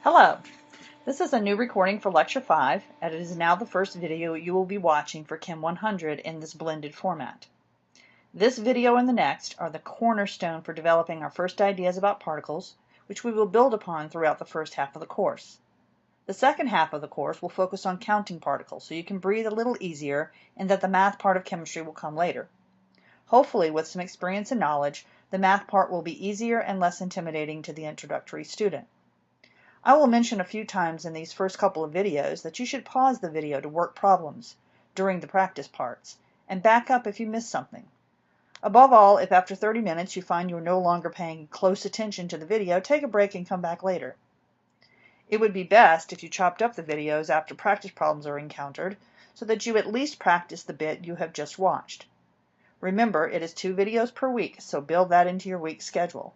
Hello, this is a new recording for Lecture 5, and it is now the first video you will be watching for Chem 100 in this blended format. This video and the next are the cornerstone for developing our first ideas about particles, which we will build upon throughout the first half of the course. The second half of the course will focus on counting particles, so you can breathe a little easier and that the math part of chemistry will come later. Hopefully, with some experience and knowledge, the math part will be easier and less intimidating to the introductory student. I will mention a few times in these first couple of videos that you should pause the video to work problems during the practice parts and back up if you miss something. Above all, if after 30 minutes you find you're no longer paying close attention to the video, take a break and come back later. It would be best if you chopped up the videos after practice problems are encountered so that you at least practice the bit you have just watched. Remember, it is 2 videos per week, so build that into your week schedule.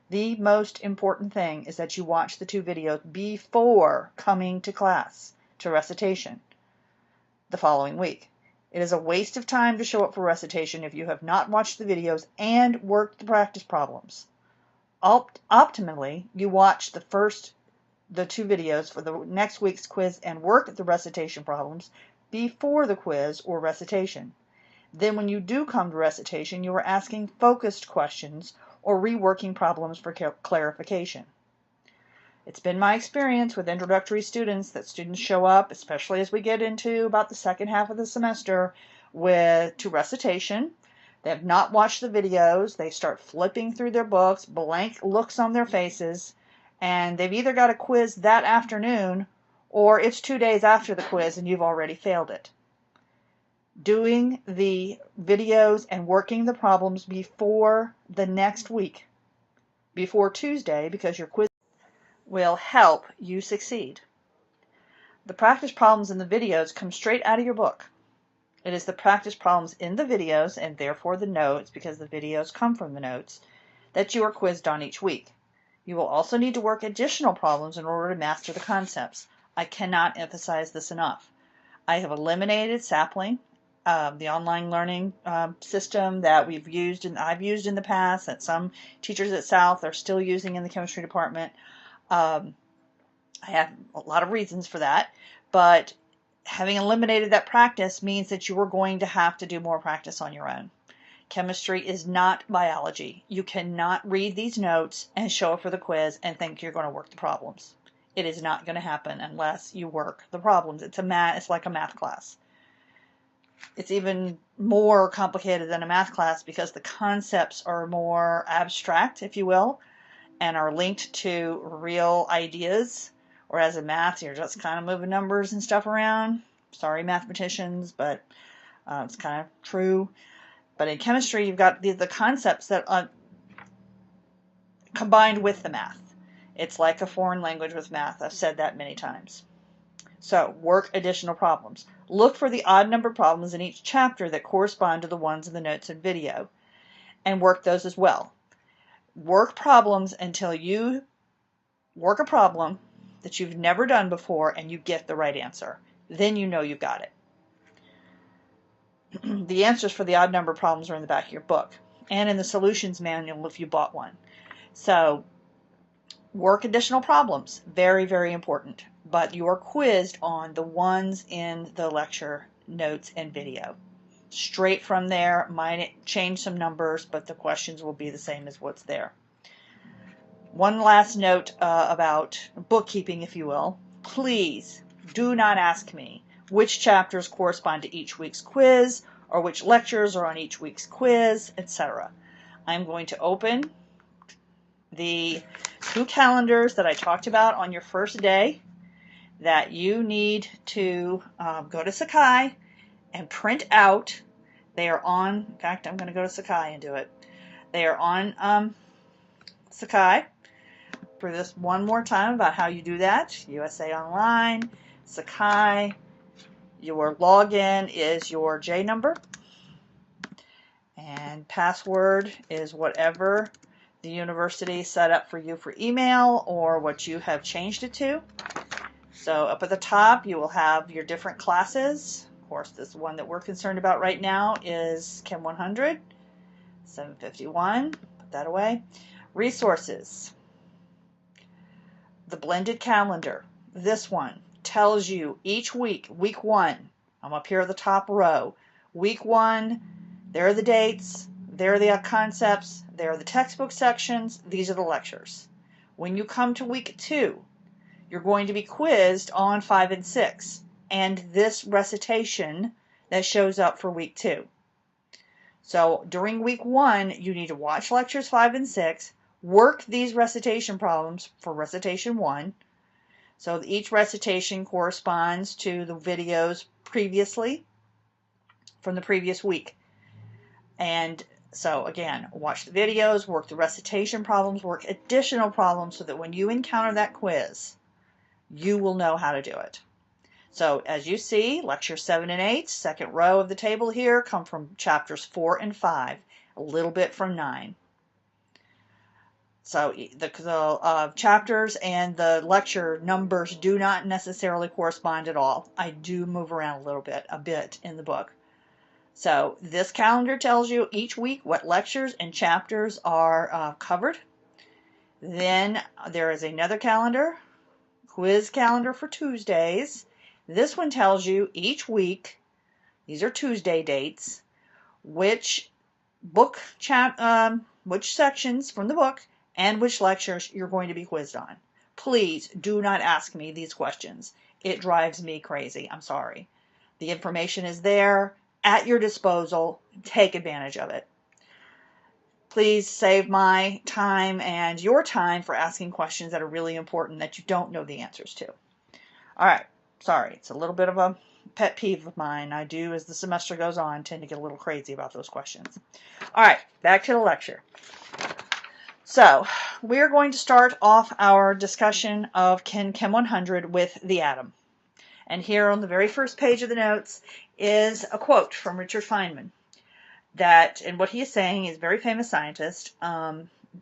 The most important thing is that you watch the 2 videos before coming to class, to recitation, the following week. It is a waste of time to show up for recitation if you have not watched the videos and worked the practice problems. Optimally, you watch the 2 videos for the next week's quiz and work the recitation problems before the quiz or recitation. Then when you do come to recitation, you are asking focused questions or reworking problems for clarification. It's been my experience with introductory students that students show up, especially as we get into about the second half of the semester, to recitation. They have not watched the videos, they start flipping through their books, blank looks on their faces, and they've either got a quiz that afternoon or it's 2 days after the quiz and you've already failed it. Doing the videos and working the problems before the next week, before Tuesday, because your quiz will help you succeed. The practice problems in the videos come straight out of your book. It is the practice problems in the videos, and therefore the notes, because the videos come from the notes, that you are quizzed on each week. You will also need to work additional problems in order to master the concepts. I cannot emphasize this enough. I have eliminated Sapling, the online learning system that I've used in the past, that some teachers at South are still using in the chemistry department. I have a lot of reasons for that, but having eliminated that practice means that you are going to have to do more practice on your own. Chemistry is not biology. You cannot read these notes and show up for the quiz and think you're going to work the problems. It is not going to happen unless you work the problems. It's like a math class. It's even more complicated than a math class because the concepts are more abstract, if you will, and are linked to real ideas, whereas in math you're just kind of moving numbers and stuff around. Sorry, mathematicians, but it's kind of true. But in chemistry, you've got the concepts that are combined with the math. It's like a foreign language with math. I've said that many times. So, work additional problems. Look for the odd number problems in each chapter that correspond to the ones in the notes and video, and work those as well. Work problems until you work a problem that you've never done before and you get the right answer. Then you know you've got it. The answers for the odd number problems are in the back of your book and in the solutions manual if you bought one. So, work additional problems. Very, very important. But you are quizzed on the ones in the lecture notes and video. Straight from there, might change some numbers, but the questions will be the same as what's there. One last note about bookkeeping, if you will. Please do not ask me which chapters correspond to each week's quiz or which lectures are on each week's quiz, etc. I'm going to open the 2 calendars that I talked about on your first day that you need to go to Sakai and print out. They are on, in fact, I'm going to go to Sakai and do it. They are on Sakai. For this one more time about how you do that, USA Online, Sakai, your login is your J number, and password is whatever the university set up for you for email or what you have changed it to. So up at the top you will have your different classes. Of course, this one that we're concerned about right now is Chem 100, 751, put that away. Resources. the blended calendar, this one tells you each week, week 1, I'm up here at the top row, week 1, there are the dates, there are the concepts, there are the textbook sections, these are the lectures. When you come to week 2, you're going to be quizzed on 5 and 6, and this recitation that shows up for week 2. So during week 1, you need to watch lectures 5 and 6, work these recitation problems for recitation 1. So each recitation corresponds to the videos previously from the previous week. And so again, watch the videos, work the recitation problems, work additional problems so that when you encounter that quiz, you will know how to do it. So as you see, lecture 7 and 8, second row of the table here, come from chapters 4 and 5, a little bit from 9. So the chapters and the lecture numbers do not necessarily correspond at all. I do move around a bit in the book. So this calendar tells you each week what lectures and chapters are covered. Then there is another calendar, quiz calendar for Tuesdays. This one tells you each week, these are Tuesday dates, which sections from the book and which lectures you're going to be quizzed on. Please do not ask me these questions. It drives me crazy. I'm sorry. The information is there at your disposal. Take advantage of it. Please save my time and your time for asking questions that are really important that you don't know the answers to. All right. Sorry. It's a little bit of a pet peeve of mine. I do, as the semester goes on, tend to get a little crazy about those questions. All right. Back to the lecture. So we're going to start off our discussion of Chem 100 with the atom. And here on the very first page of the notes is a quote from Richard Feynman. And what he is saying is a very famous scientist,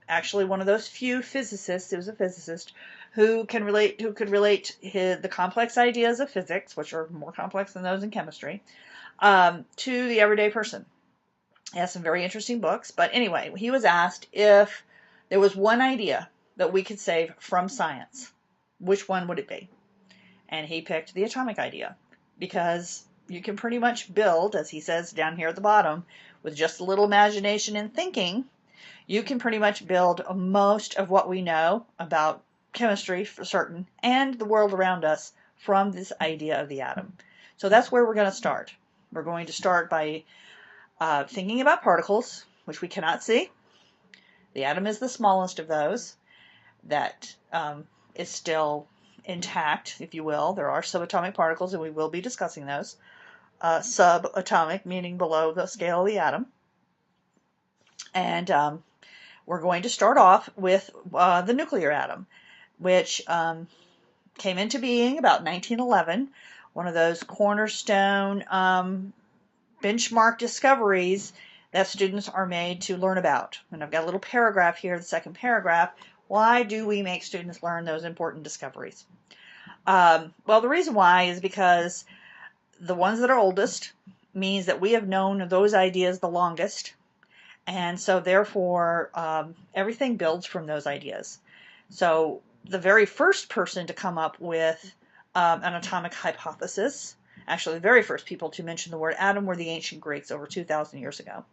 actually one of those few physicists, he was a physicist, who could relate the complex ideas of physics, which are more complex than those in chemistry, to the everyday person. He has some very interesting books, but anyway, he was asked if there was one idea that we could save from science, which one would it be? And he picked the atomic idea, because you can pretty much build, as he says down here at the bottom, with just a little imagination and thinking, you can pretty much build most of what we know about chemistry for certain and the world around us from this idea of the atom. So that's where we're going to start. We're going to start by thinking about particles, which we cannot see. The atom is the smallest of those that is still intact, if you will. There are subatomic particles, and we will be discussing those. Subatomic, meaning below the scale of the atom. And we're going to start off with the nuclear atom, which came into being about 1911, one of those cornerstone benchmark discoveries that students are made to learn about. And I've got a little paragraph here, the second paragraph. Why do we make students learn those important discoveries? Well, the reason why is because the ones that are oldest means that we have known those ideas the longest, and so therefore everything builds from those ideas. So the very first person to come up with an atomic hypothesis, actually the very first people to mention the word atom, were the ancient Greeks over 2,000 years ago.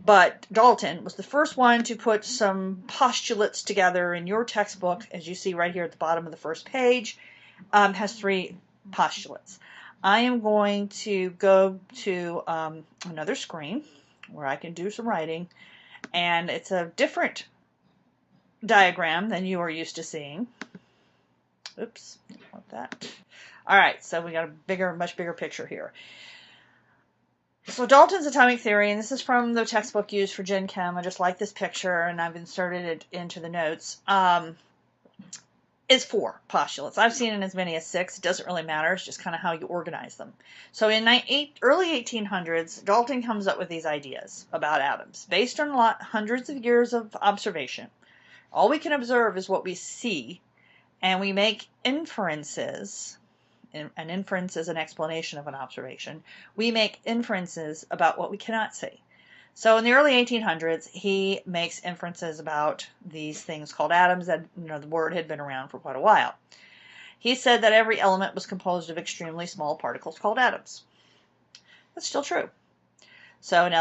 But Dalton was the first one to put some postulates together in your textbook, as you see right here at the bottom of the first page, has 3 postulates. I am going to go to another screen where I can do some writing, and it's a different diagram than you are used to seeing. Oops, I don't want that. All right, so we got a much bigger picture here. So Dalton's atomic theory, and this is from the textbook used for Gen Chem. I just like this picture, and I've inserted it into the notes. Is 4 postulates. I've seen it as many as 6. It doesn't really matter. It's just kind of how you organize them. So in early 1800s, Dalton comes up with these ideas about atoms based on hundreds of years of observation. All we can observe is what we see, and we make inferences. An inference is an explanation of an observation. We make inferences about what we cannot see. So in the early 1800s, he makes inferences about these things called atoms that, the word had been around for quite a while. He said that every element was composed of extremely small particles called atoms. That's still true. So an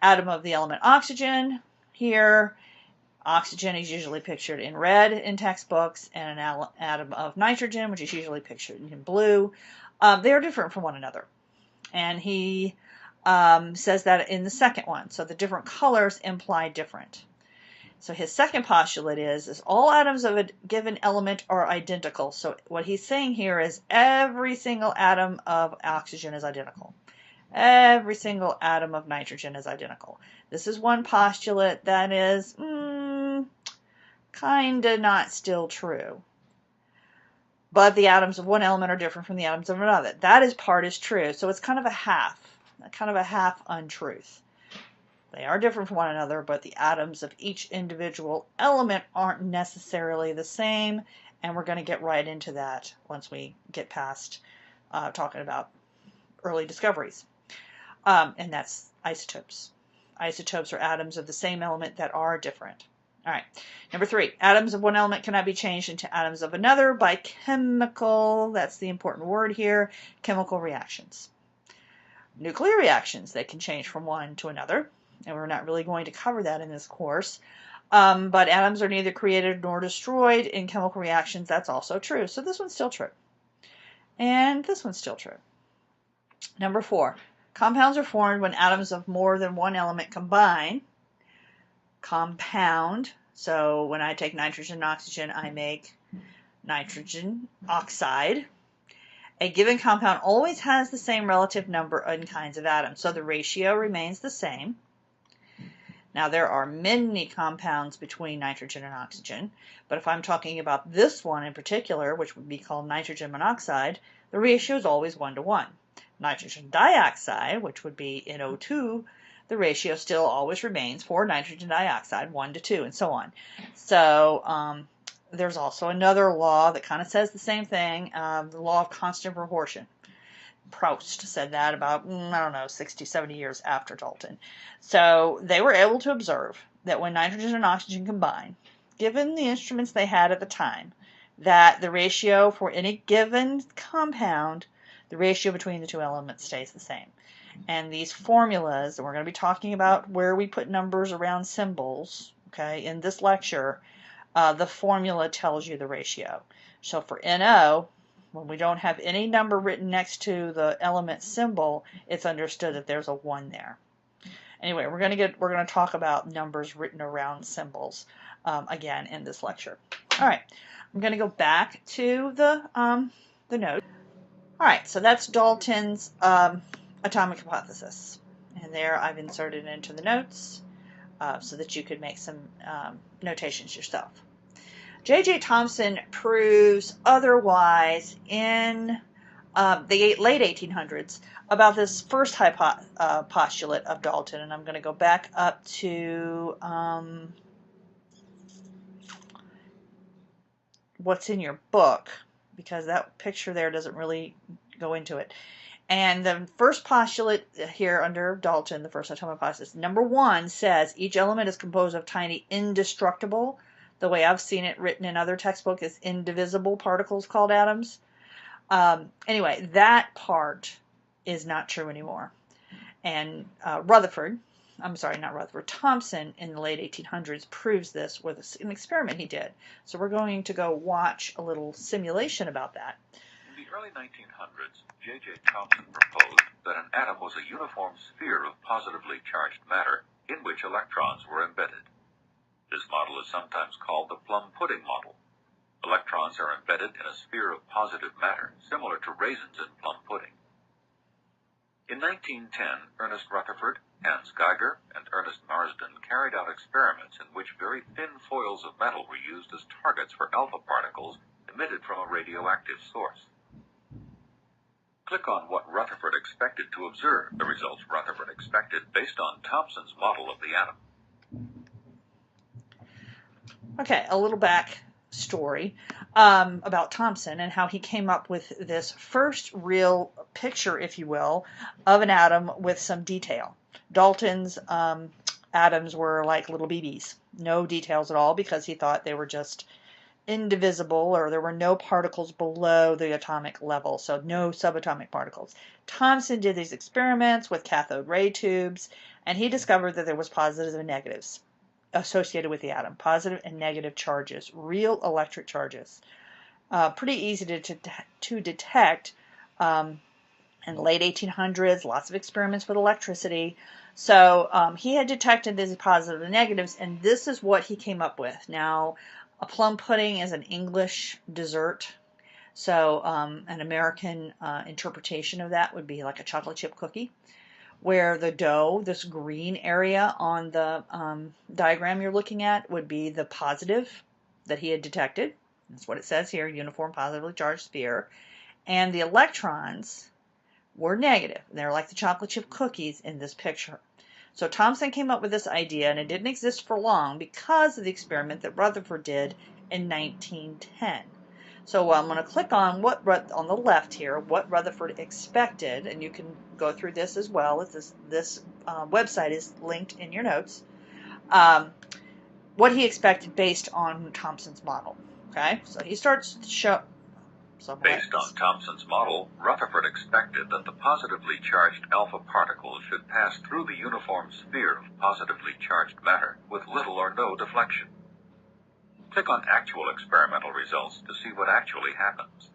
atom of the element oxygen here, oxygen is usually pictured in red in textbooks, and an atom of nitrogen, which is usually pictured in blue. They are different from one another. And he says that in the second one. So the different colors imply different. So his second postulate is all atoms of a given element are identical. So what he's saying here is every single atom of oxygen is identical. Every single atom of nitrogen is identical. This is one postulate that is kind of not still true. But the atoms of one element are different from the atoms of another. That part is true. So it's kind of a half untruth. They are different from one another, but the atoms of each individual element aren't necessarily the same, and we're going to get right into that once we get past talking about early discoveries. And that's isotopes. Isotopes are atoms of the same element that are different. All right. Number 3, atoms of one element cannot be changed into atoms of another by chemical, that's the important word here, chemical reactions. Nuclear reactions, they can change from one to another, and we're not really going to cover that in this course. But atoms are neither created nor destroyed in chemical reactions. That's also true. So this one's still true. And this one's still true. Number 4, compounds are formed when atoms of more than one element combine. Compound. So when I take nitrogen and oxygen, I make nitrogen oxide. A given compound always has the same relative number and kinds of atoms, so the ratio remains the same. Now there are many compounds between nitrogen and oxygen, but if I'm talking about this one in particular, which would be called nitrogen monoxide, the ratio is always 1 to 1. Nitrogen dioxide, which would be NO2, the ratio still always remains for nitrogen dioxide, 1 to 2, and so on. So there's also another law that kind of says the same thing, the law of constant proportion. Proust said that about, 60, 70 years after Dalton. So they were able to observe that when nitrogen and oxygen combine, given the instruments they had at the time, that the ratio for any given compound, the ratio between the two elements stays the same. And these formulas, and we're going to be talking about where we put numbers around symbols, okay, in this lecture, the formula tells you the ratio. So for NO, when we don't have any number written next to the element symbol, it's understood that there's a 1 there. Anyway, we're going to talk about numbers written around symbols again in this lecture. All right, I'm going to go back to the note. All right, so that's Dalton's atomic hypothesis, and there I've inserted it into the notes so that you could make some notations yourself. J.J. Thomson proves otherwise in the late 1800s about this first postulate of Dalton, and I'm going to go back up to what's in your book, because that picture there doesn't really go into it. And the first postulate here under Dalton, the first atomic hypothesis, number 1 says each element is composed of tiny indestructible, the way I've seen it written in other textbooks is indivisible particles called atoms. Anyway, that part is not true anymore. And Thomson in the late 1800s proves this with an experiment he did. So we're going to go watch a little simulation about that. In the early 1900s, J.J. Thomson proposed that an atom was a uniform sphere of positively charged matter in which electrons were embedded. This model is sometimes called the plum pudding model. Electrons are embedded in a sphere of positive matter, similar to raisins in plum pudding. In 1910, Ernest Rutherford, Hans Geiger, and Ernest Marsden carried out experiments in which very thin foils of metal were used as targets for alpha particles emitted from a radioactive source. Click on what Rutherford expected to observe, the results Rutherford expected based on Thomson's model of the atom. Okay, a little back story about Thomson and how he came up with this first real picture, if you will, of an atom with some detail. Dalton's atoms were like little BBs. No details at all because he thought they were just indivisible, or there were no particles below the atomic level, so no subatomic particles. Thomson did these experiments with cathode ray tubes, and he discovered that there was positives and negatives associated with the atom, positive and negative charges, real electric charges. Pretty easy to detect. In the late 1800s, lots of experiments with electricity. So he had detected these positives and negatives, and this is what he came up with. Now, a plum pudding is an English dessert, so an American interpretation of that would be like a chocolate chip cookie, where the dough, this green area on the diagram you're looking at, would be the positive that he had detected. That's what it says here, uniform positively charged sphere. And the electrons were negative. They're like the chocolate chip cookies in this picture. So Thomson came up with this idea, and it didn't exist for long because of the experiment that Rutherford did in 1910. So I'm going to click on on the left here, what Rutherford expected, and you can go through this as well. This website is linked in your notes. What he expected based on Thomson's model. Okay, so he starts to show. Based on Thomson's model, Rutherford expected that the positively charged alpha particles should pass through the uniform sphere of positively charged matter with little or no deflection. Click on Actual Experimental Results to see what actually happens.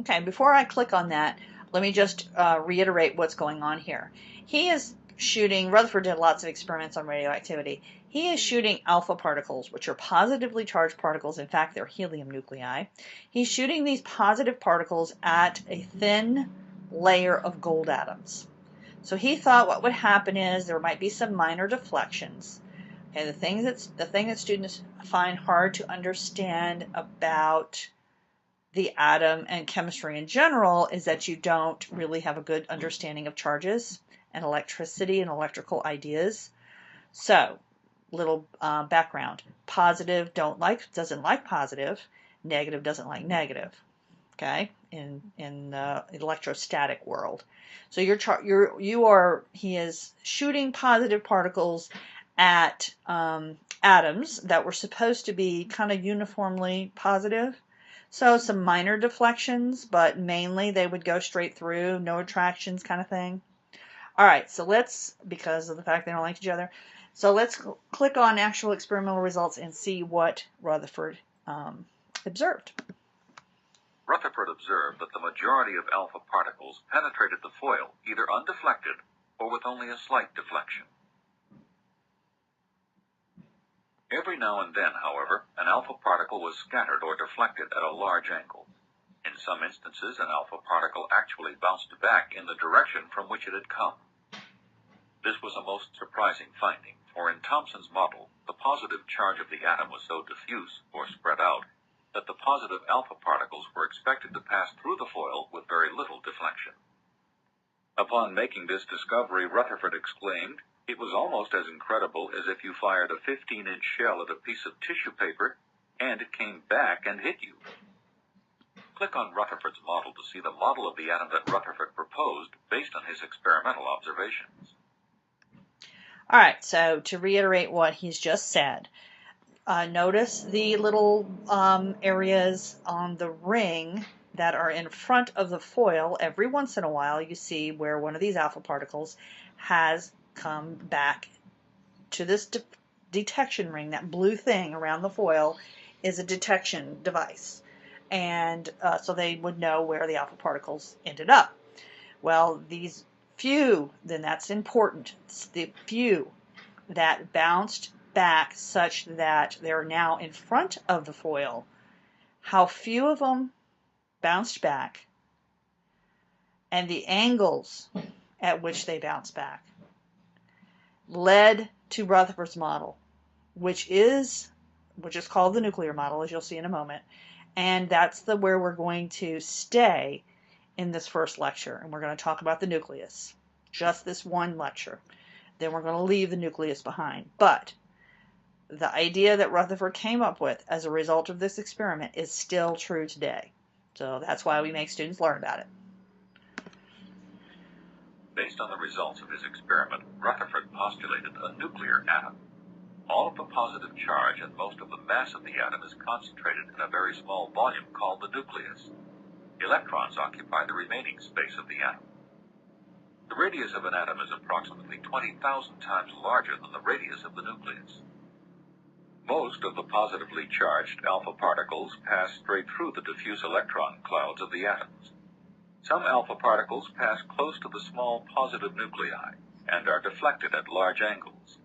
Okay, before I click on that, let me just reiterate what's going on here. He is shooting, Rutherford did lots of experiments on radioactivity. He is shooting alpha particles, which are positively charged particles. In fact, they're helium nuclei. He's shooting these positive particles at a thin layer of gold atoms. So he thought what would happen is there might be some minor deflections. Okay, the thing that students find hard to understand about the atom and chemistry in general is that you don't really have a good understanding of charges and electricity and electrical ideas. So, little background. Positive doesn't like positive. Negative doesn't like negative. Okay, in the electrostatic world. So he is shooting positive particles at atoms that were supposed to be kind of uniformly positive. So some minor deflections, but mainly they would go straight through, no attractions kind of thing. All right, so because of the fact they don't like each other, so let's click on actual experimental results and see what Rutherford observed. Rutherford observed that the majority of alpha particles penetrated the foil either undeflected or with only a slight deflection. Every now and then, however, an alpha particle was scattered or deflected at a large angle. In some instances, an alpha particle actually bounced back in the direction from which it had come. This was a most surprising finding, for in Thomson's model, the positive charge of the atom was so diffuse, or spread out, that the positive alpha particles were expected to pass through the foil with very little deflection. Upon making this discovery, Rutherford exclaimed, "It was almost as incredible as if you fired a 15-inch shell at a piece of tissue paper, and it came back and hit you." Click on Rutherford's model to see the model of the atom that Rutherford proposed based on his experimental observations. All right, so to reiterate what he's just said, notice the little areas on the ring that are in front of the foil. Every once in a while you see where one of these alpha particles has come back to this detection ring. That blue thing around the foil is a detection device, and so they would know where the alpha particles ended up. Well, these few, then that's important. It's the few that bounced back such that they're now in front of the foil. How few of them bounced back and the angles at which they bounced back led to Rutherford's model, which is called the nuclear model, as you'll see in a moment. And that's where we're going to stay in this first lecture, and we're going to talk about the nucleus. Just this one lecture. Then we're going to leave the nucleus behind. But the idea that Rutherford came up with as a result of this experiment is still true today. So that's why we make students learn about it. Based on the results of his experiment, Rutherford postulated a nuclear atom. All of the positive charge and most of the mass of the atom is concentrated in a very small volume called the nucleus. Electrons occupy the remaining space of the atom. The radius of an atom is approximately 20,000 times larger than the radius of the nucleus. Most of the positively charged alpha particles pass straight through the diffuse electron clouds of the atoms. Some alpha particles pass close to the small positive nuclei and are deflected at large angles.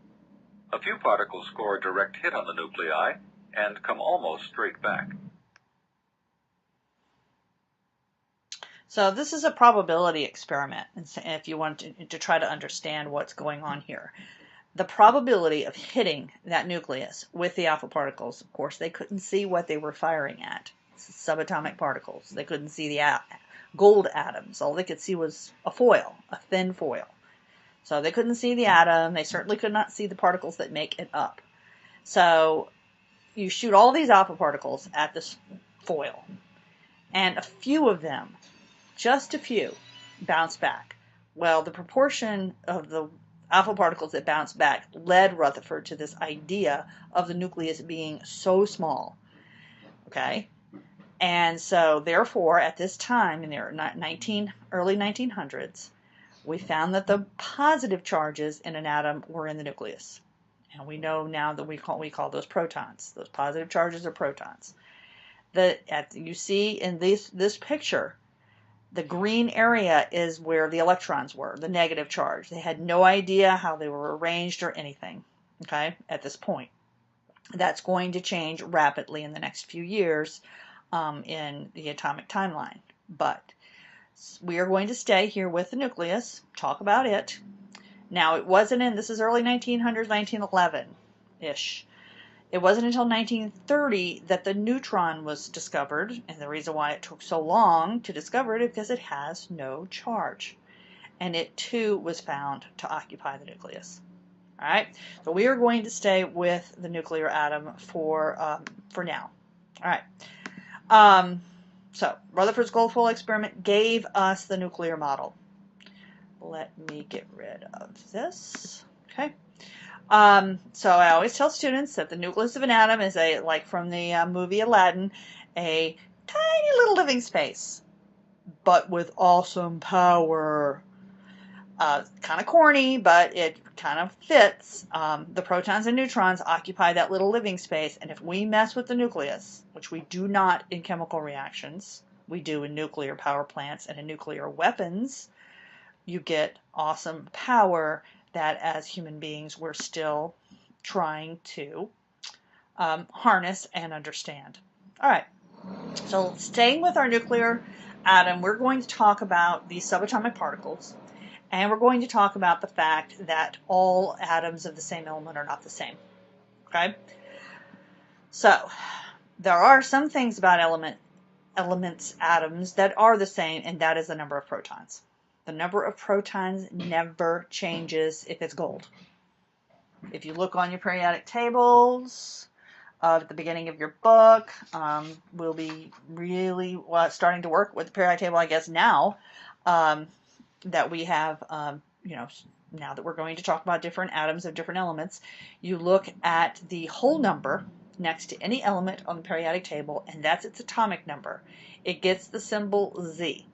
A few particles score a direct hit on the nuclei and come almost straight back. So this is a probability experiment, if you want to try to understand what's going on here. The probability of hitting that nucleus with the alpha particles, of course, they couldn't see what they were firing at. Subatomic particles. They couldn't see the gold atoms. All they could see was a foil, a thin foil. So they couldn't see the atom. They certainly could not see the particles that make it up. So you shoot all these alpha particles at this foil, and a few of them, just a few, bounce back. Well, the proportion of the alpha particles that bounced back led Rutherford to this idea of the nucleus being so small. Okay? And so, therefore, at this time, in the early 1900s, we found that the positive charges in an atom were in the nucleus. And we know now that we call those protons. Those positive charges are protons. You see in this picture, the green area is where the electrons were, the negative charge. They had no idea how they were arranged or anything, okay, at this point. That's going to change rapidly in the next few years in the atomic timeline. But we are going to stay here with the nucleus, talk about it. Now, this is early 1900s, 1911-ish. It wasn't until 1930 that the neutron was discovered, and the reason why it took so long to discover it is because it has no charge. And it, too, was found to occupy the nucleus. All right, so we are going to stay with the nuclear atom for now. All right, so Rutherford's gold foil experiment gave us the nuclear model. Let me get rid of this. Okay. So I always tell students that the nucleus of an atom is like from the movie Aladdin, a tiny little living space, but with awesome power. Kind of corny, but it kind of fits. The protons and neutrons occupy that little living space, and if we mess with the nucleus, which we do not in chemical reactions, we do in nuclear power plants and in nuclear weapons, you get awesome power that as human beings we're still trying to harness and understand. All right, so staying with our nuclear atom, we're going to talk about the subatomic particles, and we're going to talk about the fact that all atoms of the same element are not the same. Okay, so there are some things about atoms that are the same, and that is the number of protons. The number of protons never changes if it's gold. If you look on your periodic tables at the beginning of your book, we'll be really starting to work with the periodic table, I guess, now that we have, now that we're going to talk about different atoms of different elements. You look at the whole number next to any element on the periodic table, and that's its atomic number. It gets the symbol Z.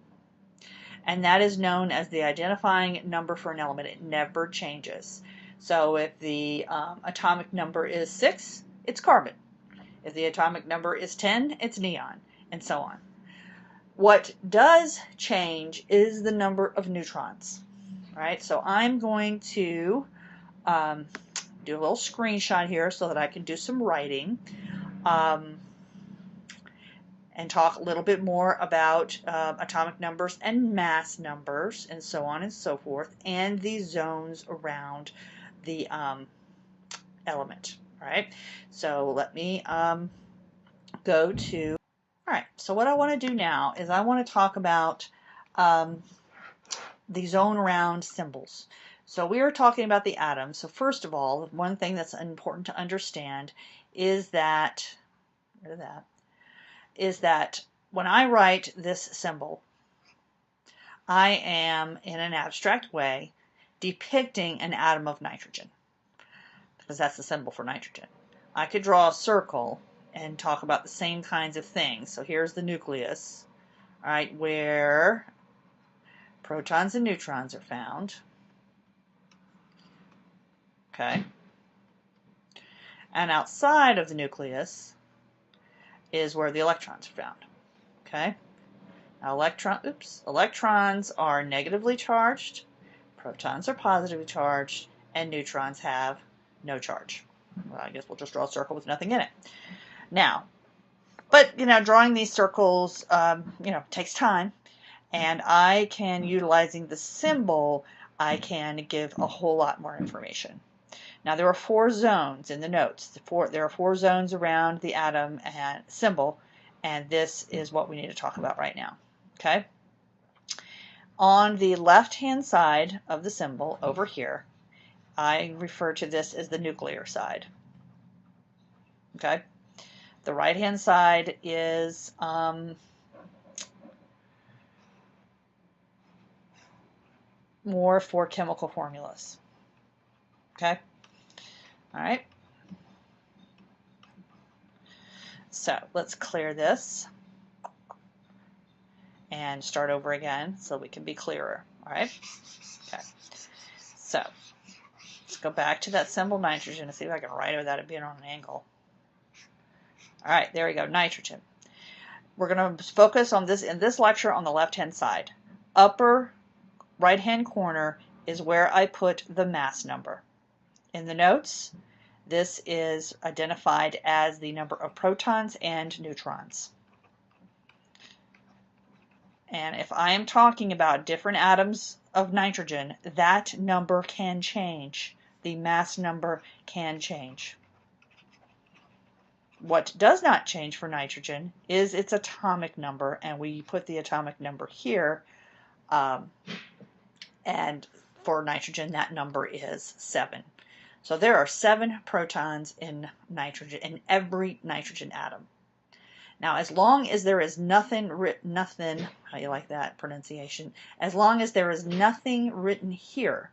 And that is known as the identifying number for an element. It never changes. So if the atomic number is 6, it's carbon. If the atomic number is 10, it's neon, and so on. What does change is the number of neutrons. All right, so I'm going to do a little screenshot here so that I can do some writing. And talk a little bit more about atomic numbers and mass numbers and so on and so forth, and the zones around the element. All right, so let me go to, all right, so what I want to do now is I want to talk about the zone around symbols. So we are talking about the atom. So first of all, one thing that's important to understand is that, is that when I write this symbol, I am, in an abstract way, depicting an atom of nitrogen, because that's the symbol for nitrogen. I could draw a circle and talk about the same kinds of things. So here's the nucleus, all right, where protons and neutrons are found. Okay. And outside of the nucleus is where the electrons are found. Okay. Now electrons are negatively charged, protons are positively charged, and neutrons have no charge. Well, I guess we'll just draw a circle with nothing in it. Now, but drawing these circles, takes time, and I can, utilizing the symbol, I can give a whole lot more information. Now, there are 4 zones in the notes. There are 4 zones around the atom and symbol, and this is what we need to talk about right now. Okay? On the left-hand side of the symbol, over here, I refer to this as the nuclear side. Okay? The right-hand side is more for chemical formulas. Okay? All right. So let's clear this and start over again so we can be clearer. All right. Okay. So let's go back to that symbol nitrogen and see if I can write it without it being on an angle. All right. There we go. Nitrogen. We're going to focus on this in this lecture on the left-hand side. Upper right-hand corner is where I put the mass number. In the notes, this is identified as the number of protons and neutrons. And if I am talking about different atoms of nitrogen, that number can change. The mass number can change. What does not change for nitrogen is its atomic number, and we put the atomic number here. And for nitrogen, that number is 7. So there are 7 protons in nitrogen, in every nitrogen atom. Now, as long as there is nothing, how you like that pronunciation? As long as there is nothing written here,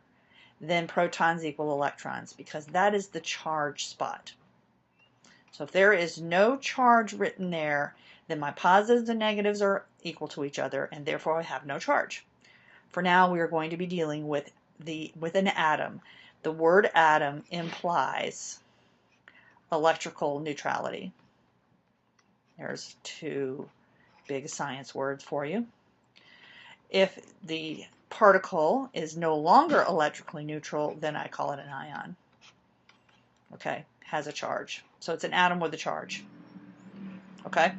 then protons equal electrons, because that is the charge spot. So if there is no charge written there, then my positives and negatives are equal to each other, and therefore I have no charge. For now, we are going to be dealing with an atom. The word atom implies electrical neutrality. There's 2 big science words for you. If the particle is no longer electrically neutral, then I call it an ion. Okay, has a charge. So it's an atom with a charge. Okay?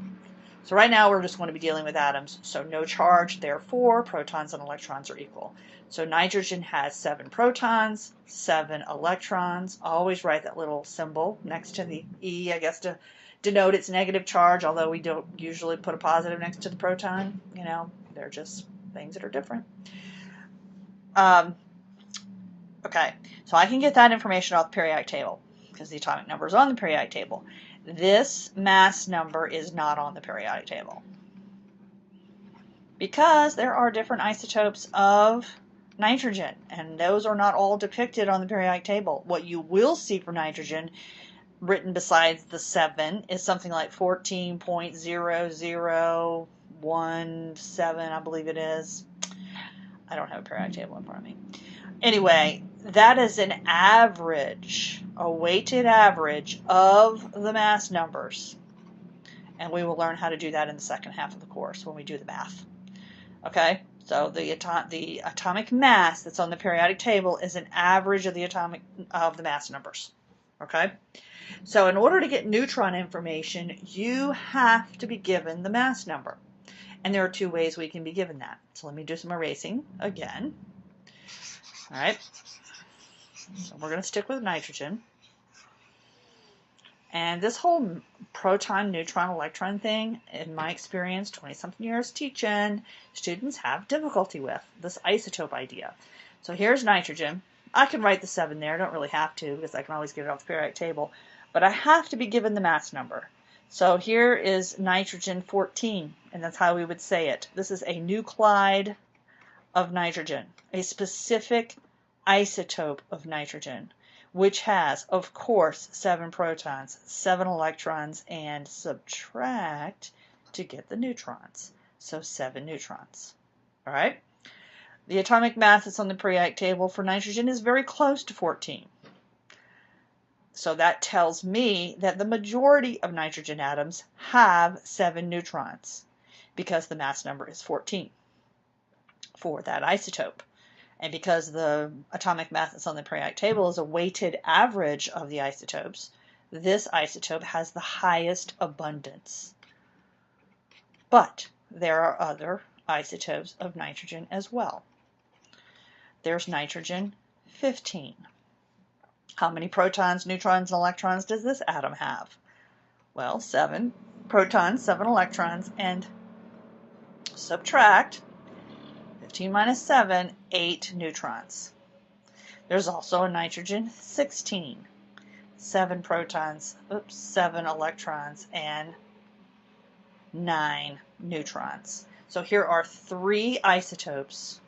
So right now we're just going to be dealing with atoms. So no charge, therefore protons and electrons are equal. So nitrogen has 7 protons, 7 electrons. Always write that little symbol next to the E, I guess, to denote its negative charge, although we don't usually put a positive next to the proton. They're just things that are different. Okay, so I can get that information off the periodic table because the atomic number is on the periodic table. This mass number is not on the periodic table because there are different isotopes of nitrogen, and those are not all depicted on the periodic table. What you will see for nitrogen written besides the 7 is something like 14.0017, I believe it is. I don't have a periodic table in front of me. Anyway, that is an average, a weighted average of the mass numbers. And we will learn how to do that in the second half of the course when we do the math. Okay, so the atomic mass that's on the periodic table is an average of the mass numbers. Okay, so in order to get neutron information, you have to be given the mass number. And there are 2 ways we can be given that. So let me do some erasing again. All right, so we're going to stick with nitrogen. And this whole proton, neutron, electron thing, in my experience, 20-something years teaching, students have difficulty with this isotope idea. So here's nitrogen. I can write the 7 there. I don't really have to because I can always get it off the periodic table. But I have to be given the mass number. So here is nitrogen 14, and that's how we would say it. This is a nuclide of nitrogen, a specific isotope of nitrogen, which has, of course, 7 protons, 7 electrons, and subtract to get the neutrons. So 7 neutrons. All right? The atomic mass that's on the periodic table for nitrogen is very close to 14. So that tells me that the majority of nitrogen atoms have 7 neutrons because the mass number is 14 for that isotope. And because the atomic mass that's on the periodic table is a weighted average of the isotopes, this isotope has the highest abundance. But there are other isotopes of nitrogen as well. There's nitrogen 15. How many protons, neutrons, and electrons does this atom have? Well, 7 protons, 7 electrons, and subtract 15 minus 7, 8 neutrons. There's also a nitrogen 16. 7 protons, 7 electrons, and 9 neutrons. So here are 3 isotopes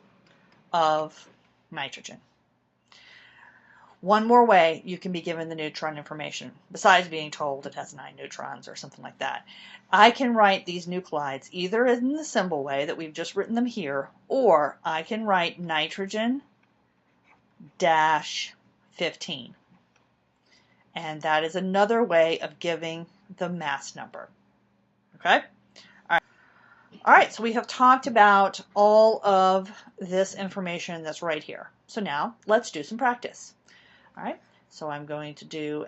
of nitrogen. One more way you can be given the neutron information, besides being told it has 9 neutrons or something like that. I can write these nuclides either in the symbol way that we've just written them here, or I can write nitrogen dash 15. And that is another way of giving the mass number. Okay? All right, so we have talked about all of this information that's right here. So now let's do some practice. All right, so I'm going to do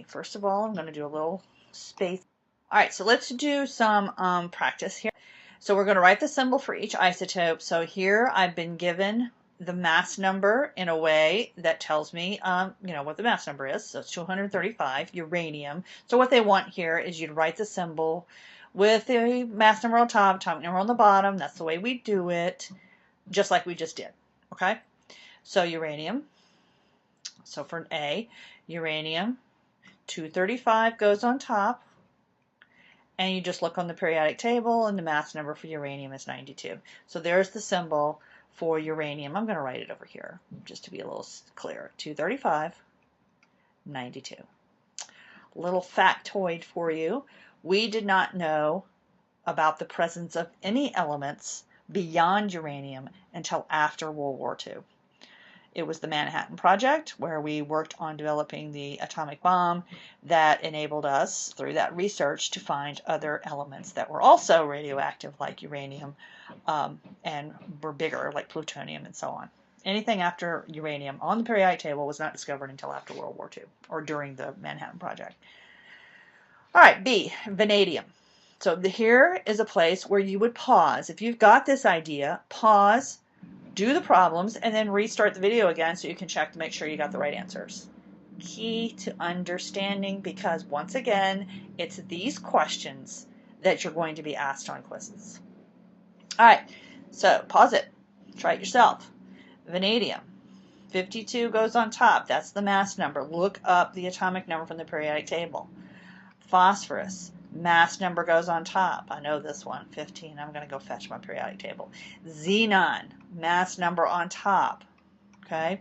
first of all, I'm going to do a little space. All right, so let's do some practice here. So we're going to write the symbol for each isotope. So here I've been given the mass number in a way that tells me, what the mass number is. So it's 235, uranium. So what they want here is you to write the symbol with the mass number on top, atomic number on the bottom. That's the way we do it, just like we just did. Okay, so uranium. So for an A, uranium, 235 goes on top, and you just look on the periodic table, and the mass number for uranium is 92. So there's the symbol for uranium. I'm going to write it over here just to be a little clearer. 235, 92. Little factoid for you. We did not know about the presence of any elements beyond uranium until after World War II. It was the Manhattan Project, where we worked on developing the atomic bomb, that enabled us, through that research, to find other elements that were also radioactive, like uranium, and were bigger, like plutonium and so on. Anything after uranium on the periodic table was not discovered until after World War II, or during the Manhattan Project. All right, B, vanadium. So here is a place where you would pause. If you've got this idea, pause, do the problems, and then restart the video again so you can check to make sure you got the right answers. Key to understanding, because once again, it's these questions that you're going to be asked on quizzes. All right, so pause it. Try it yourself. Vanadium, 52 goes on top. That's the mass number. Look up the atomic number from the periodic table. Phosphorus, mass number goes on top. I know this one, 15. I'm going to go fetch my periodic table. Xenon, mass number on top. Okay?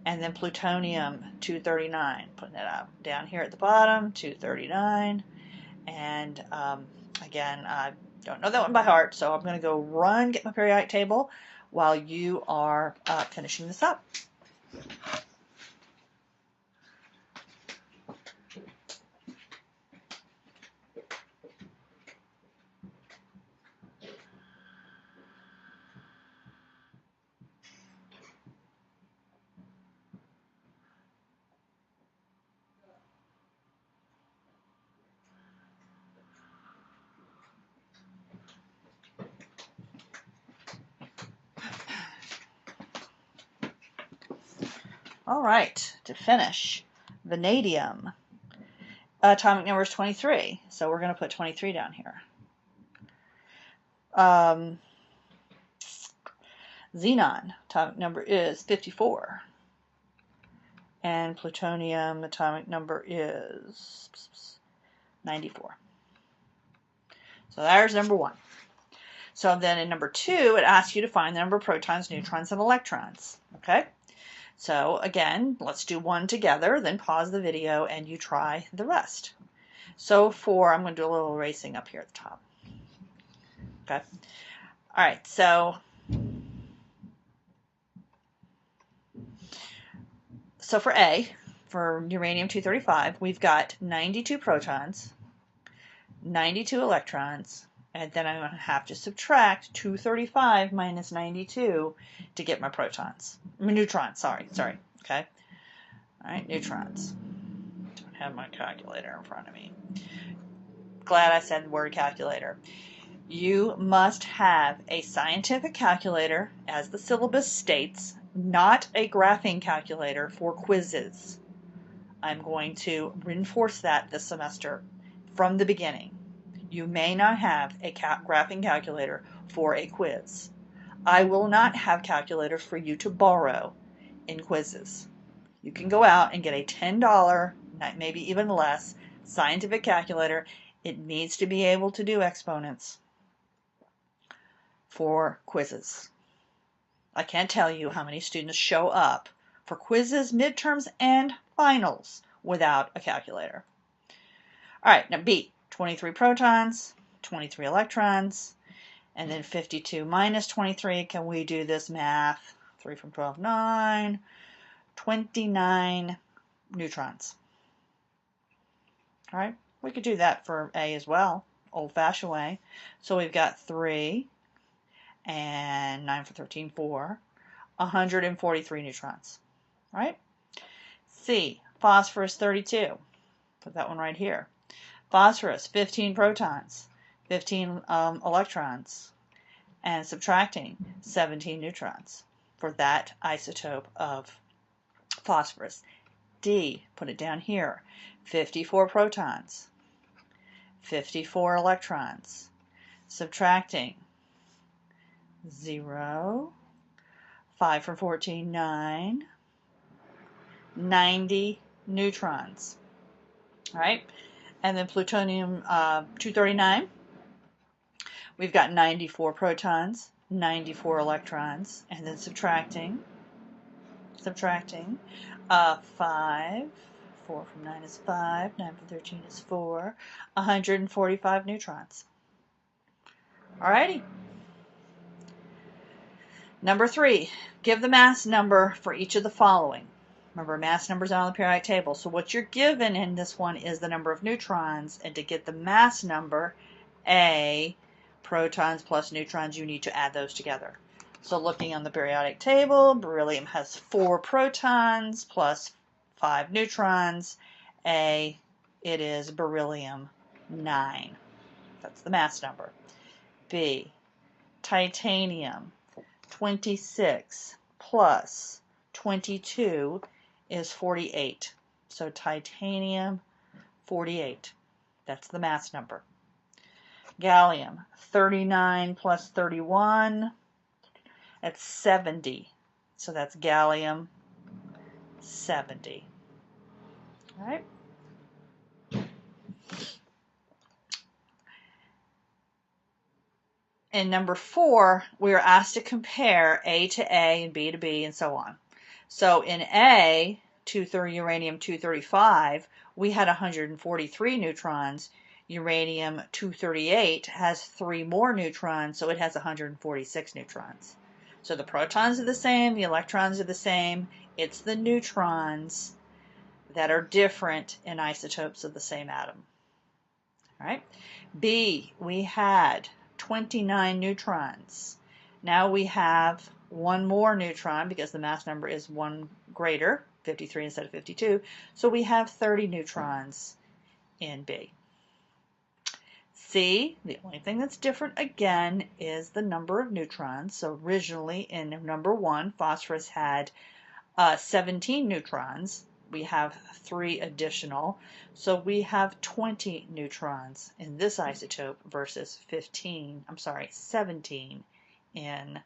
And then plutonium, 239. Putting it up down here at the bottom, 239. And again, I don't know that one by heart, so I'm going to go get my periodic table while you are finishing this up. All right, to finish, vanadium, atomic number is 23, so we're going to put 23 down here. Xenon, atomic number is 54, and plutonium, atomic number is 94. So there's number 1. So then in number 2, it asks you to find the number of protons, neutrons, and electrons. Okay? So again, let's do one together, then pause the video and you try the rest. So I'm going to do a little erasing up here at the top. Okay? All right, so for A, for uranium-235, we've got 92 protons, 92 electrons, and then I'm going to have to subtract 235 minus 92 to get my neutrons, sorry, okay? All right, neutrons. Don't have my calculator in front of me. Glad I said the word calculator. You must have a scientific calculator, as the syllabus states, not a graphing calculator for quizzes. I'm going to reinforce that this semester from the beginning. You may not have a graphing calculator for a quiz. I will not have calculators for you to borrow in quizzes. You can go out and get a $10, maybe even less, scientific calculator. It needs to be able to do exponents for quizzes. I can't tell you how many students show up for quizzes, midterms, and finals without a calculator. All right, now B, 23 protons, 23 electrons, and then 52 minus 23. Can we do this math? 3 from 12, 9, 29 neutrons. All right, we could do that for A as well, old-fashioned way. So we've got 3 and 9 for 13, 4, 143 neutrons. All right? C, phosphorus 32. Put that one right here. Phosphorus, 15 protons, 15 electrons, and subtracting 17 neutrons for that isotope of phosphorus. D, put it down here, 54 protons, 54 electrons, subtracting 0, 5 from 14, 9, 90 neutrons. All right, and then plutonium-239, we've got 94 protons, 94 electrons, and then subtracting 5, 4 from 9 is 5, 9 from 13 is 4, 145 neutrons. Alrighty. Number 3, give the mass number for each of the following. Remember, mass numbers are on the periodic table. So what you're given in this one is the number of neutrons, and to get the mass number, A, protons plus neutrons, you need to add those together. So looking on the periodic table, beryllium has 4 protons plus 5 neutrons. A, it is beryllium 9. That's the mass number. B, titanium 26 plus 22 is 48. So titanium 48. That's the mass number. Gallium 39 plus 31. That's 70. So that's gallium 70. All right. In number 4, we are asked to compare A to A and B to B and so on. So in A, uranium-235, we had 143 neutrons. Uranium-238 has 3 more neutrons, so it has 146 neutrons. So the protons are the same, the electrons are the same. It's the neutrons that are different in isotopes of the same atom. All right. B, we had 29 neutrons. Now we have 1 more neutron because the mass number is 1 greater, 53 instead of 52. So we have 30 neutrons in B. C, the only thing that's different again is the number of neutrons. So originally in number 1, phosphorus had 17 neutrons. We have 3 additional. So we have 20 neutrons in this isotope versus 17 in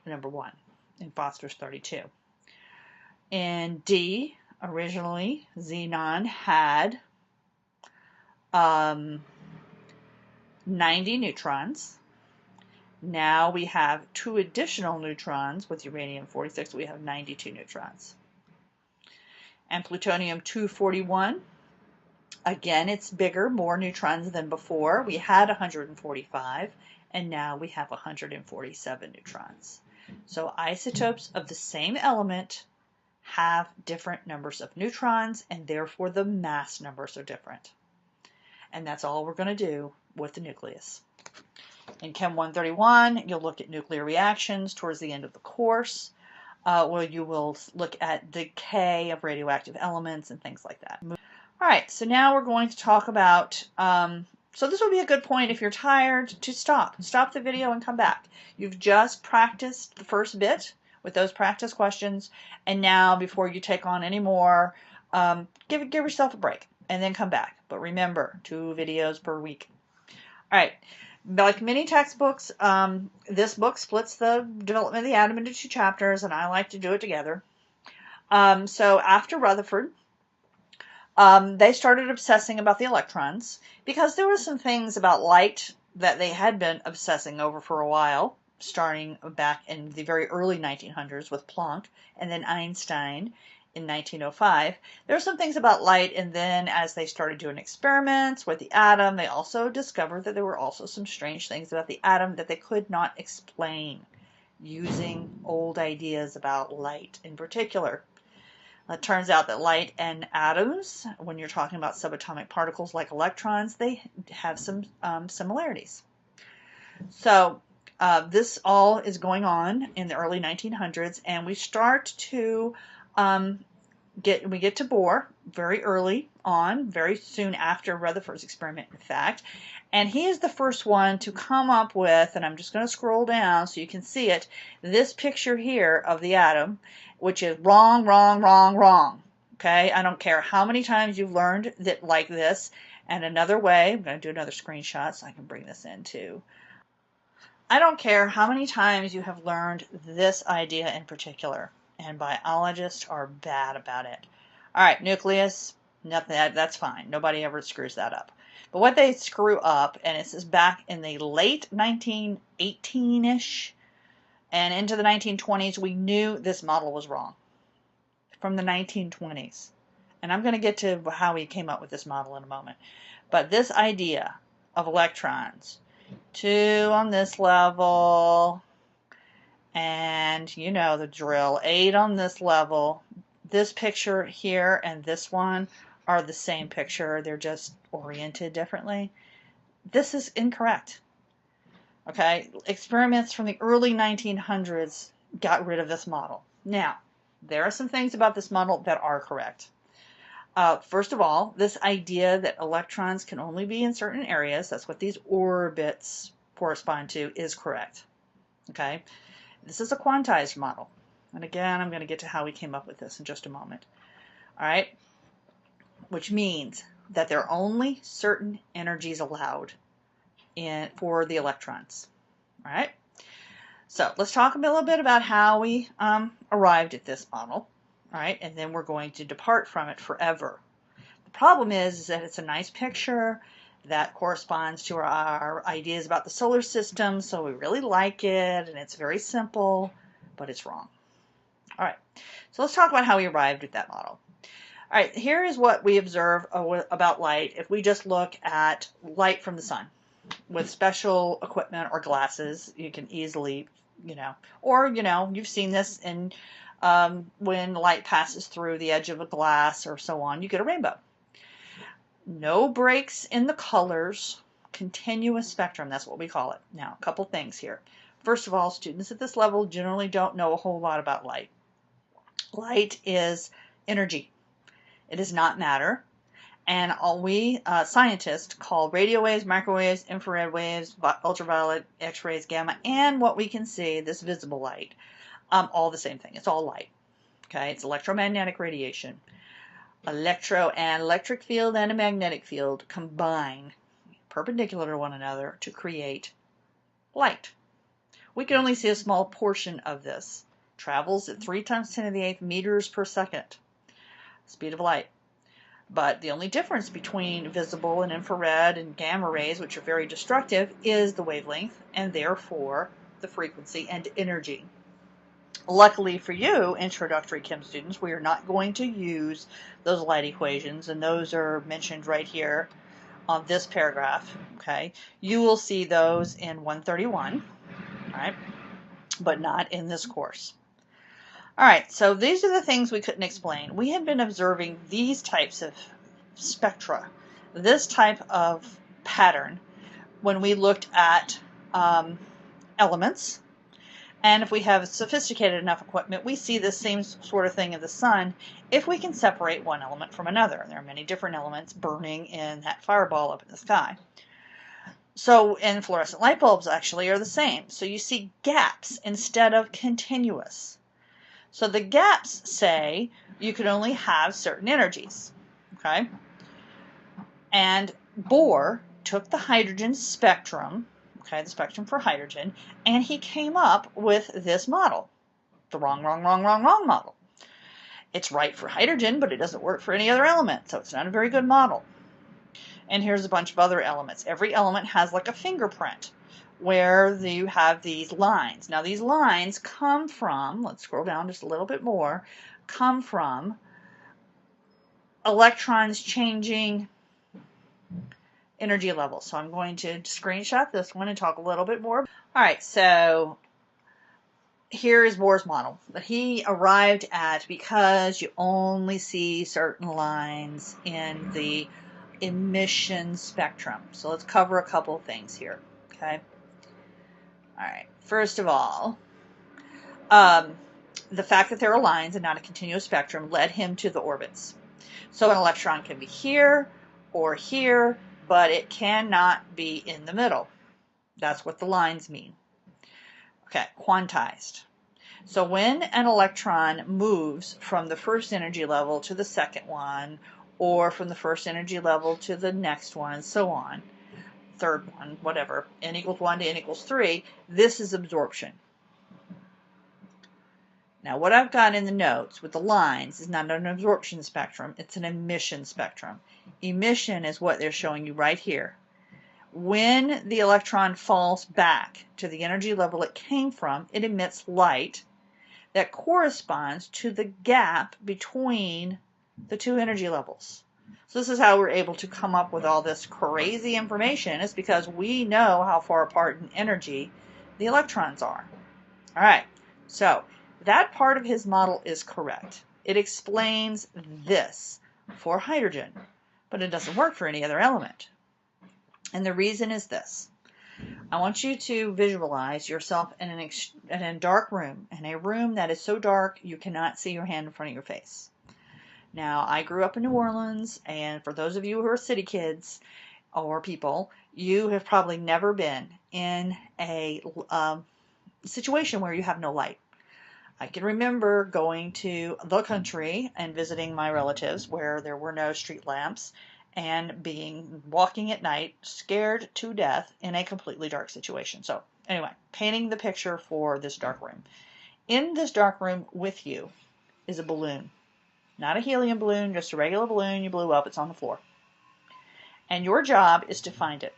number 1, in phosphorus 32. In D, originally, xenon had 90 neutrons. Now we have 2 additional neutrons. With uranium-46, we have 92 neutrons. And plutonium-241, again, it's bigger, more neutrons than before. We had 145, and now we have 147 neutrons. So isotopes of the same element have different numbers of neutrons, and therefore the mass numbers are different. And that's all we're going to do with the nucleus. In Chem 131, you'll look at nuclear reactions towards the end of the course, where you will look at decay of radioactive elements and things like that. All right, so now we're going to talk about, so this will be a good point if you're tired to stop. Stop the video and come back. You've just practiced the first bit with those practice questions, and now before you take on any more, give yourself a break and then come back. But remember, 2 videos per week. All right, like many textbooks, this book splits the development of the atom into 2 chapters, and I like to do it together. So after Rutherford, they started obsessing about the electrons because there were some things about light that they had been obsessing over for a while, starting back in the very early 1900s with Planck and then Einstein in 1905. There were some things about light, and then as they started doing experiments with the atom, they also discovered that there were also some strange things about the atom that they could not explain using old ideas about light in particular. It turns out that light and atoms, when you're talking about subatomic particles like electrons, they have some similarities. So this all is going on in the early 1900s, and we start to get to Bohr very early on, very soon after Rutherford's experiment, in fact. And he is the first one to come up with, and I'm just going to scroll down so you can see it, this picture here of the atom, which is wrong, wrong, wrong, wrong. Okay, I don't care how many times you've learned that like this. And another way, I'm going to do another screenshot so I can bring this in too. I don't care how many times you have learned this idea in particular, and biologists are bad about it. All right, nucleus, nothing, that's fine. Nobody ever screws that up. But what they screw up, and this is back in the late 1918-ish and into the 1920s, we knew this model was wrong from the 1920s. And I'm going to get to how we came up with this model in a moment. But this idea of electrons, 2 on this level, and you know the drill, 8 on this level. This picture here and this one are the same picture. They're just oriented differently. This is incorrect. Okay, experiments from the early 1900s got rid of this model. Now, there are some things about this model that are correct. First of all, this idea that electrons can only be in certain areas, that's what these orbits correspond to, is correct. Okay, this is a quantized model. And again, I'm going to get to how we came up with this in just a moment. All right, which means that there are only certain energies allowed for the electrons. All right, so let's talk a little bit about how we arrived at this model. All right, and then we're going to depart from it forever. The problem is that it's a nice picture that corresponds to our ideas about the solar system, so we really like it, and it's very simple, but it's wrong. All right, so let's talk about how we arrived at that model. All right, here is what we observe about light if we just look at light from the sun. With special equipment or glasses, you can easily, you've seen this in when light passes through the edge of a glass or so on, you get a rainbow. No breaks in the colors, continuous spectrum, that's what we call it. Now, a couple things here. First of all, students at this level generally don't know a whole lot about light. Light is energy. It is not matter. And all we scientists call radio waves, microwaves, infrared waves, ultraviolet, X-rays, gamma, and what we can see, this visible light, all the same thing. It's all light. Okay, it's electromagnetic radiation. Electric field and a magnetic field combine perpendicular to one another to create light. We can only see a small portion of this. Travels at 3 × 10⁸ meters per second. Speed of light. But the only difference between visible and infrared and gamma rays, which are very destructive, is the wavelength and therefore the frequency and energy. Luckily for you, introductory chem students, we are not going to use those light equations, and those are mentioned right here on this paragraph. Okay, you will see those in 131, right? But not in this course. All right, so these are the things we couldn't explain. We had been observing these types of spectra, this type of pattern, when we looked at elements. And if we have sophisticated enough equipment, we see the same sort of thing in the sun if we can separate one element from another. There are many different elements burning in that fireball up in the sky. So, and fluorescent light bulbs actually are the same. So you see gaps instead of continuous. So the gaps say you can only have certain energies, okay? And Bohr took the hydrogen spectrum, okay, the spectrum for hydrogen, and he came up with this model, the wrong model. It's right for hydrogen, but it doesn't work for any other element, so it's not a very good model. And here's a bunch of other elements. Every element has like a fingerprint where you have these lines. Now these lines come from, let's scroll down just a little bit more, come from electrons changing energy levels. So I'm going to screenshot this one and talk a little bit more. All right, so here is Bohr's model that he arrived at because you only see certain lines in the emission spectrum. So let's cover a couple of things here, okay? All right, first of all, the fact that there are lines and not a continuous spectrum led him to the orbits. So an electron can be here or here, but it cannot be in the middle. That's what the lines mean. Okay, quantized. So when an electron moves from the first energy level to the second one, or from the first energy level to the next one, and so on, third one, whatever, n equals 1 to n equals 3, this is absorption. Now what I've got in the notes with the lines is not an absorption spectrum, it's an emission spectrum. Emission is what they're showing you right here. When the electron falls back to the energy level it came from, it emits light that corresponds to the gap between the two energy levels. So this is how we're able to come up with all this crazy information. It's because we know how far apart in energy the electrons are. All right, so that part of his model is correct. It explains this for hydrogen, but it doesn't work for any other element. And the reason is this. I want you to visualize yourself in a dark room, in a room that is so dark you cannot see your hand in front of your face. Now, I grew up in New Orleans, and for those of you who are city kids or people, you have probably never been in a situation where you have no light. I can remember going to the country and visiting my relatives where there were no street lamps and walking at night, scared to death in a completely dark situation. So anyway, painting the picture for this dark room. In this dark room with you is a balloon. Not a helium balloon, just a regular balloon you blew up. It's on the floor. And your job is to find it.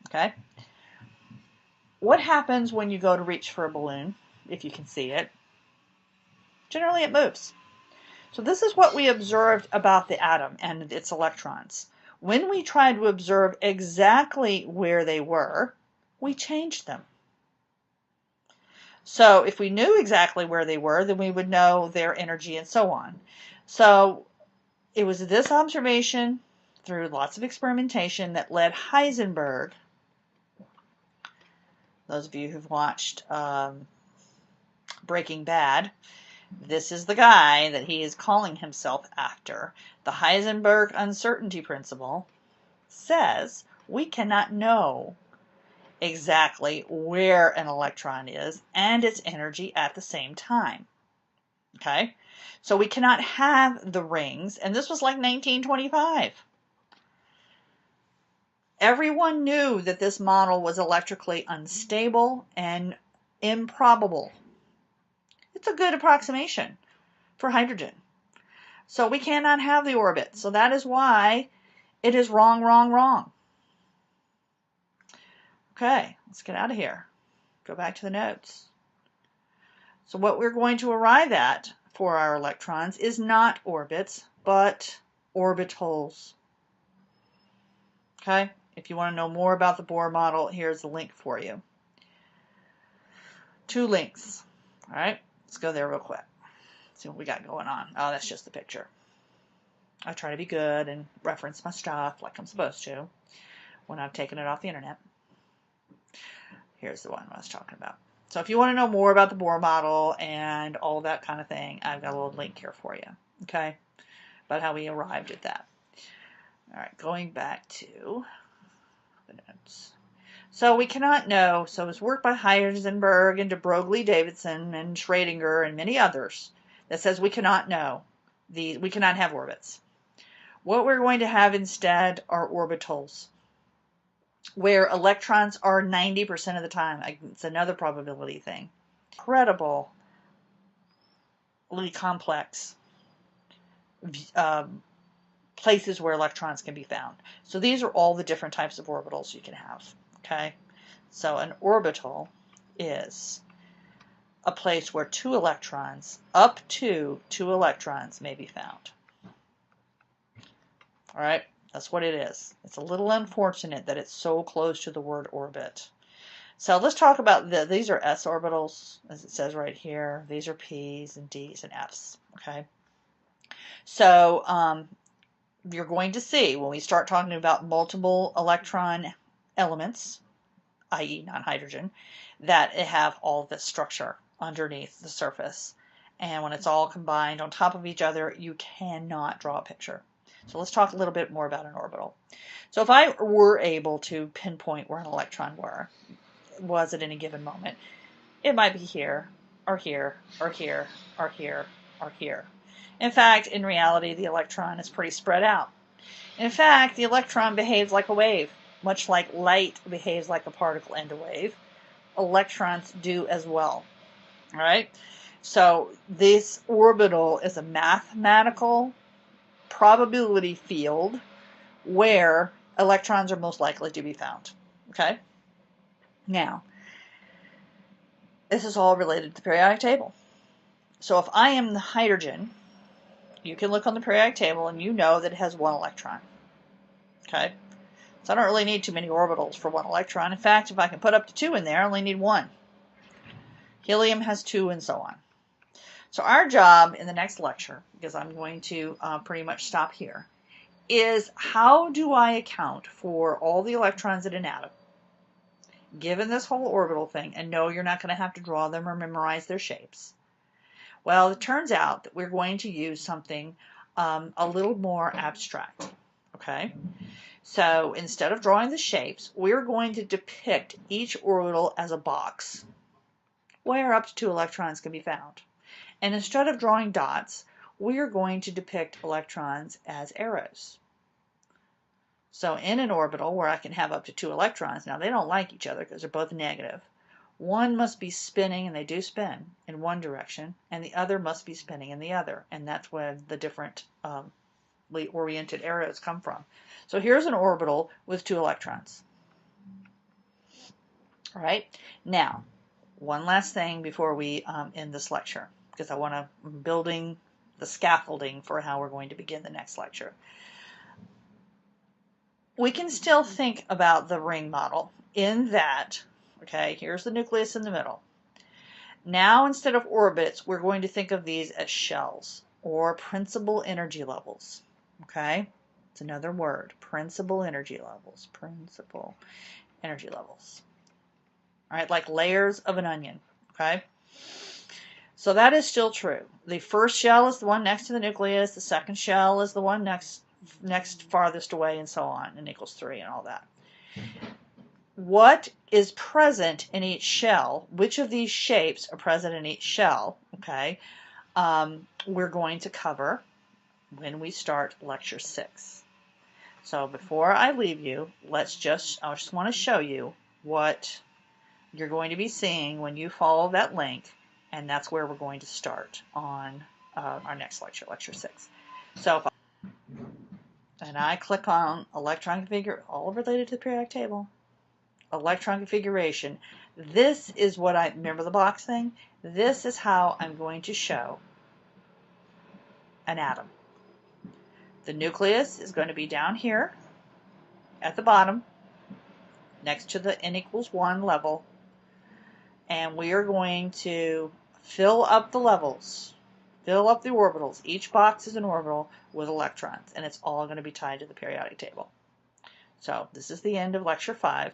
Okay? What happens when you go to reach for a balloon, if you can see it? Generally it moves. So this is what we observed about the atom and its electrons. When we tried to observe exactly where they were, we changed them. So if we knew exactly where they were, then we would know their energy and so on. So it was this observation through lots of experimentation that led Heisenberg, those of you who've watched Breaking Bad, this is the guy that he is calling himself after. The Heisenberg uncertainty principle says we cannot know exactly where an electron is and its energy at the same time. Okay? So we cannot have the rings, and this was like 1925. Everyone knew that this model was electrically unstable and improbable. It's a good approximation for hydrogen. So we cannot have the orbit. So that is why it is wrong, wrong, wrong. Okay, let's get out of here. Go back to the notes. So what we're going to arrive at for our electrons is not orbits, but orbitals. Okay, if you want to know more about the Bohr model, here's the link for you. 2 links. All right, let's go there real quick. See what we got going on. Oh, that's just the picture. I try to be good and reference my stuff like I'm supposed to when I've taken it off the internet. Here's the one I was talking about. So if you want to know more about the Bohr model and all that kind of thing, I've got a little link here for you. Okay, about how we arrived at that. All right, going back to the notes. So we cannot know. So it was work by Heisenberg and de Broglie, Davidson, and Schrödinger, and many others that says we cannot know. We cannot have orbits. What we're going to have instead are orbitals, where electrons are 90% of the time. It's another probability thing. Incredibly complex places where electrons can be found. So these are all the different types of orbitals you can have. Okay, so an orbital is a place where 2 electrons, up to 2 electrons, may be found. All right, that's what it is. It's a little unfortunate that it's so close to the word orbit. So let's talk about these are s orbitals, as it says right here. These are p's and d's and f's. Okay, so you're going to see when we start talking about multiple electron elements, i.e. non-hydrogen, that it have all this structure underneath the surface. And when it's all combined on top of each other, you cannot draw a picture. So let's talk a little bit more about an orbital. So if I were able to pinpoint where an electron was at any given moment, it might be here, or here, or here, or here, or here. In fact, in reality, the electron is pretty spread out. In fact, the electron behaves like a wave. Much like light behaves like a particle and a wave, electrons do as well. All right? So this orbital is a mathematical probability field where electrons are most likely to be found. Okay? Now, this is all related to the periodic table. So if I am the hydrogen, you can look on the periodic table and you know that it has 1 electron. Okay? So I don't really need too many orbitals for 1 electron. In fact, if I can put up to 2 in there, I only need 1. Helium has 2 and so on. So our job in the next lecture, because I'm going to pretty much stop here, is how do I account for all the electrons in an atom, given this whole orbital thing, and no, you're not going to have to draw them or memorize their shapes. Well, it turns out that we're going to use something a little more abstract. Okay? So instead of drawing the shapes, we're going to depict each orbital as a box where up to 2 electrons can be found. And instead of drawing dots, we are going to depict electrons as arrows. So in an orbital where I can have up to 2 electrons, now they don't like each other because they're both negative. One must be spinning, and they do spin, in one direction, and the other must be spinning in the other. And that's where the different oriented arrows come from. So here's an orbital with 2 electrons. All right. Now, one last thing before we end this lecture, because I'm building the scaffolding for how we're going to begin the next lecture. We can still think about the ring model in that, okay, here's the nucleus in the middle. Now, instead of orbits, we're going to think of these as shells or principal energy levels. Okay, it's another word, principal energy levels. Principal energy levels. All right, like layers of an onion. Okay, so that is still true. The first shell is the one next to the nucleus. The second shell is the one next farthest away, and so on, and equals 3 and all that. What is present in each shell? Which of these shapes are present in each shell? Okay, we're going to cover when we start lecture 6. So before I leave you, I just want to show you what you're going to be seeing when you follow that link, and that's where we're going to start on our next lecture, lecture 6. So and I click on electron configure, all related to the periodic table, electron configuration. This is what I, remember the box thing? This is how I'm going to show an atom. The nucleus is going to be down here at the bottom next to the n=1 level, and we are going to fill up the levels, fill up the orbitals. Each box is an orbital with electrons, and it's all going to be tied to the periodic table. So this is the end of lecture 5.